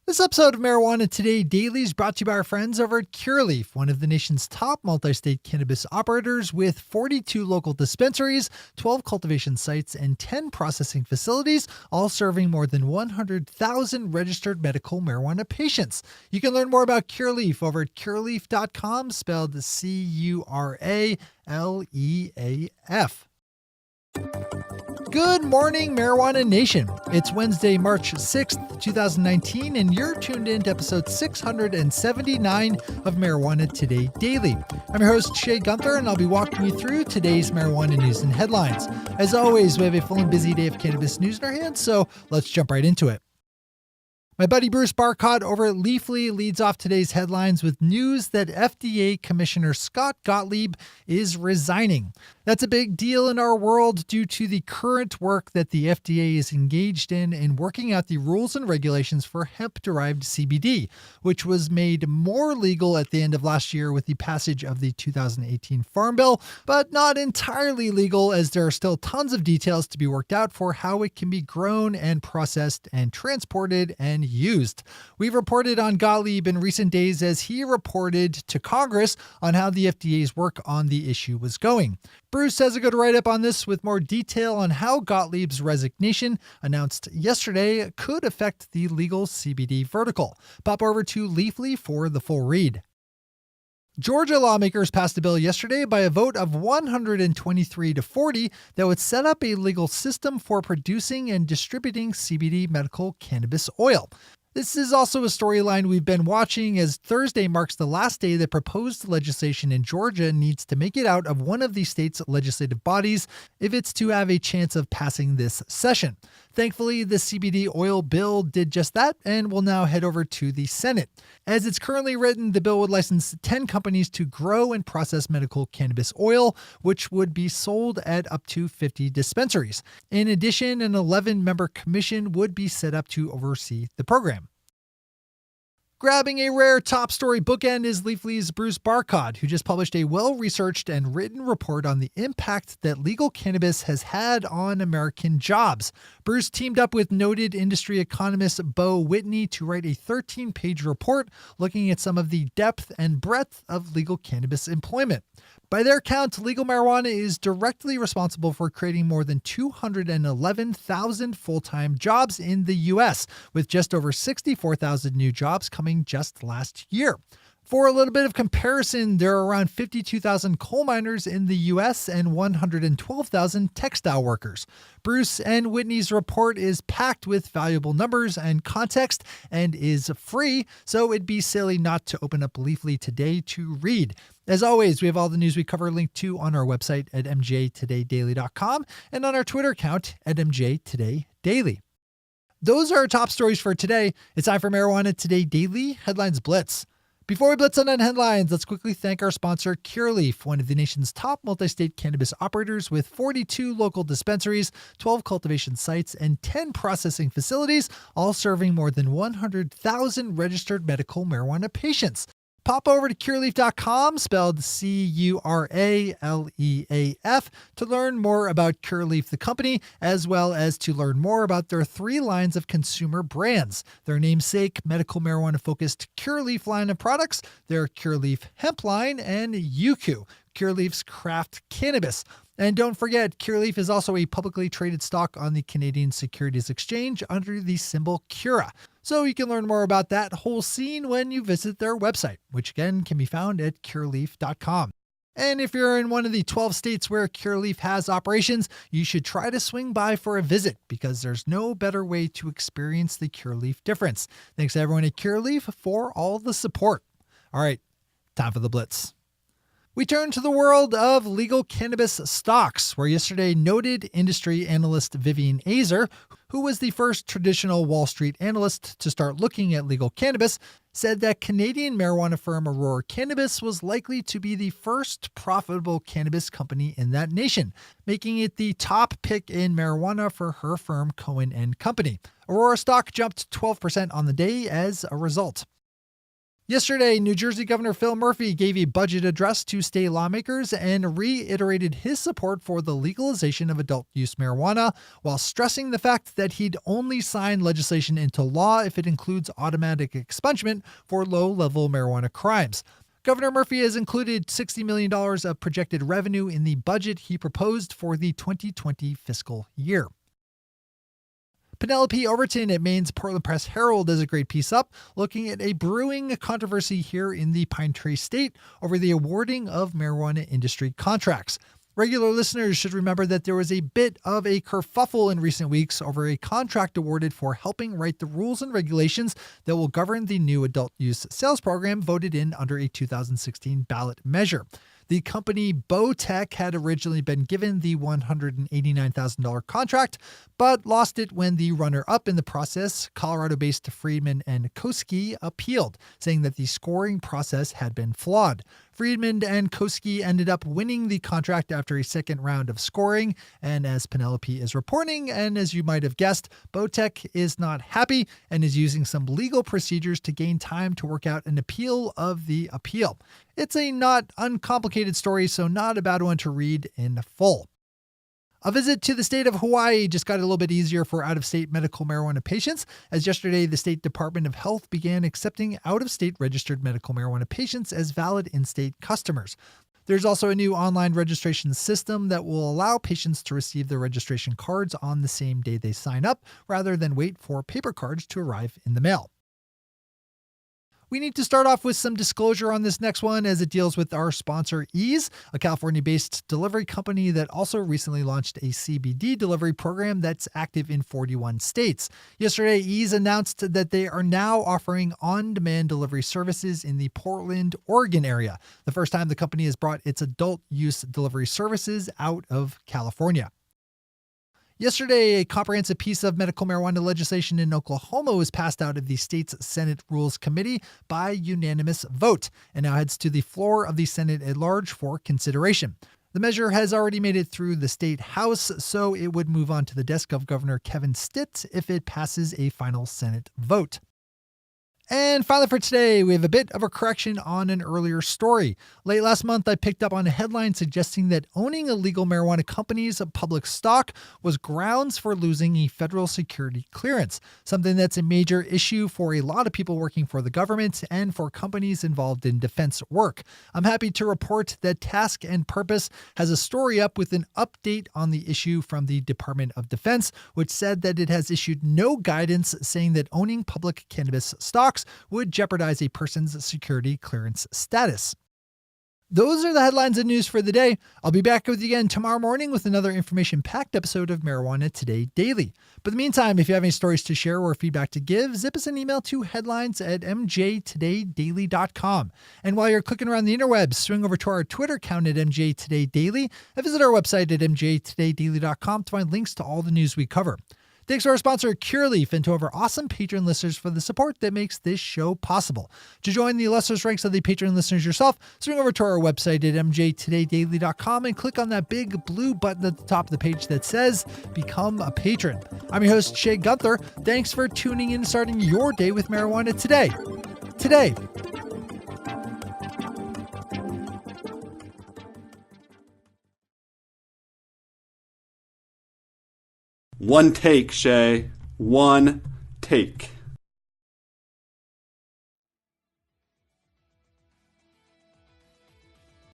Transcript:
This episode of Marijuana Today Daily is brought to you by our friends over at Curaleaf, one of the nation's top multi-state cannabis operators with 42 local dispensaries, 12 cultivation sites, and 10 processing facilities, all serving more than 100,000 registered medical marijuana patients. You can learn more about Curaleaf over at curaleaf.com, spelled C-U-R-A-L-E-A-F. Good morning, Marijuana Nation. It's Wednesday, March 6th, 2019, and you're tuned in to episode 679 of Marijuana Today Daily. I'm your host, Shay Gunther, and I'll be walking you through today's marijuana news and headlines. As always, we have a full and busy day of cannabis news in our hands, so let's jump right into it. My buddy Bruce Barcott over at Leafly leads off today's headlines with news that FDA Commissioner Scott Gottlieb is resigning. That's a big deal in our world due to the current work that the FDA is engaged in working out the rules and regulations for hemp-derived CBD, which was made more legal at the end of last year with the passage of the 2018 Farm Bill, but not entirely legal as there are still tons of details to be worked out for how it can be grown and processed and transported and used. We've reported on Gottlieb in recent days as he reported to Congress on how the FDA's work on the issue was going. Bruce has a good write-up on this with more detail on how Gottlieb's resignation, announced yesterday, could affect the legal CBD vertical. Pop over to Leafly for the full read. Georgia lawmakers passed a bill yesterday by a vote of 123 to 40 that would set up a legal system for producing and distributing CBD medical cannabis oil. This is also a storyline we've been watching as Thursday marks the last day that proposed legislation in Georgia needs to make it out of one of the state's legislative bodies if it's to have a chance of passing this session. Thankfully, the CBD oil bill did just that and will now head over to the Senate. As it's currently written, the bill would license 10 companies to grow and process medical cannabis oil, which would be sold at up to 50 dispensaries. In addition, an 11-member commission would be set up to oversee the program. Grabbing a rare top story bookend is Leafly's Bruce Barcott, who just published a well-researched and written report on the impact that legal cannabis has had on American jobs. Bruce teamed up with noted industry economist Bo Whitney to write a 13-page report looking at some of the depth and breadth of legal cannabis employment. By their count, legal marijuana is directly responsible for creating more than 211,000 full-time jobs in the U.S., with just over 64,000 new jobs coming just last year. For a little bit of comparison, there are around 52,000 coal miners in the U.S. and 112,000 textile workers. Bruce and Whitney's report is packed with valuable numbers and context and is free, so it'd be silly not to open up Leafly today to read. As always, we have all the news we cover linked to on our website at mjtodaydaily.com and on our Twitter account at mjtodaydaily. Those are our top stories for today. It's time for Marijuana Today Daily Headlines Blitz. Before we blitz on headlines, let's quickly thank our sponsor, Curaleaf, one of the nation's top multi-state cannabis operators with 42 local dispensaries, 12 cultivation sites, and 10 processing facilities, all serving more than 100,000 registered medical marijuana patients. Pop over to curaleaf.com, spelled C-U-R-A-L-E-A-F, to learn more about Curaleaf, the company, as well as to learn more about their 3 lines of consumer brands. Their namesake, medical marijuana-focused Curaleaf line of products, their Curaleaf hemp line, and Yuku, Curaleaf's craft cannabis. And don't forget, Curaleaf is also a publicly traded stock on the Canadian Securities Exchange under the symbol CURA. So you can learn more about that whole scene when you visit their website, which again can be found at curaleaf.com. And if you're in one of the 12 states where Curaleaf has operations, you should try to swing by for a visit because there's no better way to experience the Curaleaf difference. Thanks to everyone at Curaleaf for all the support. All right, time for the Blitz. We turn to the world of legal cannabis stocks, where yesterday noted industry analyst Vivian Eaze, who was the first traditional Wall Street analyst to start looking at legal cannabis, said that Canadian marijuana firm Aurora Cannabis was likely to be the first profitable cannabis company in that nation, making it the top pick in marijuana for her firm Cowen and Company. Aurora stock jumped 12% on the day as a result. Yesterday, New Jersey Governor Phil Murphy gave a budget address to state lawmakers and reiterated his support for the legalization of adult use marijuana, while stressing the fact that he'd only sign legislation into law if it includes automatic expungement for low-level marijuana crimes. Governor Murphy has included $60 million of projected revenue in the budget he proposed for the 2020 fiscal year. Penelope Overton at Maine's Portland Press Herald does a great piece up looking at a brewing controversy here in the Pine Tree State over the awarding of marijuana industry contracts. Regular listeners should remember that there was a bit of a kerfuffle in recent weeks over a contract awarded for helping write the rules and regulations that will govern the new adult use sales program voted in under a 2016 ballot measure. The company Bowtech had originally been given the $189,000 contract, but lost it when the runner-up in the process, Colorado-based Friedman and Koski, appealed, saying that the scoring process had been flawed. Friedman and Koski ended up winning the contract after a second round of scoring, and as Penelope is reporting, and as you might have guessed, Bowtech is not happy and is using some legal procedures to gain time to work out an appeal of the appeal. It's a not uncomplicated story, so not a bad one to read in full. A visit to the state of Hawaii just got a little bit easier for out-of-state medical marijuana patients, as yesterday the State Department of Health began accepting out-of-state registered medical marijuana patients as valid in-state customers. There's also a new online registration system that will allow patients to receive their registration cards on the same day they sign up, rather than wait for paper cards to arrive in the mail. We need to start off with some disclosure on this next one as it deals with our sponsor Eaze, a California-based delivery company that also recently launched a CBD delivery program that's active in 41 states. Yesterday, Eaze announced that they are now offering on-demand delivery services in the Portland, Oregon area, the first time the company has brought its adult use delivery services out of California. Yesterday, a comprehensive piece of medical marijuana legislation in Oklahoma was passed out of the state's Senate Rules Committee by unanimous vote and now heads to the floor of the Senate at large for consideration. The measure has already made it through the state House, so it would move on to the desk of Governor Kevin Stitt if it passes a final Senate vote. And finally for today, we have a bit of a correction on an earlier story. Late last month, I picked up on a headline suggesting that owning illegal marijuana companies of public stock was grounds for losing a federal security clearance, something that's a major issue for a lot of people working for the government and for companies involved in defense work. I'm happy to report that Task and Purpose has a story up with an update on the issue from the Department of Defense, which said that it has issued no guidance saying that owning public cannabis stocks would jeopardize a person's security clearance status. Those are the headlines and news for the day. I'll be back with you again tomorrow morning with another information-packed episode of Marijuana Today Daily. But in the meantime, if you have any stories to share or feedback to give, zip us an email to headlines@mjtodaydaily.com. And while you're clicking around the interwebs, swing over to our Twitter account at mjtodaydaily and visit our website at mjtodaydaily.com to find links to all the news we cover. Thanks to our sponsor, Cureleaf, and to our awesome Patreon listeners for the support that makes this show possible. To join the illustrious ranks of the Patreon listeners yourself, swing over to our website at mjtodaydaily.com and click on that big blue button at the top of the page that says Become a Patron. I'm your host, Shay Gunther. Thanks for tuning in and starting your day with marijuana today. One take, Shay. One take.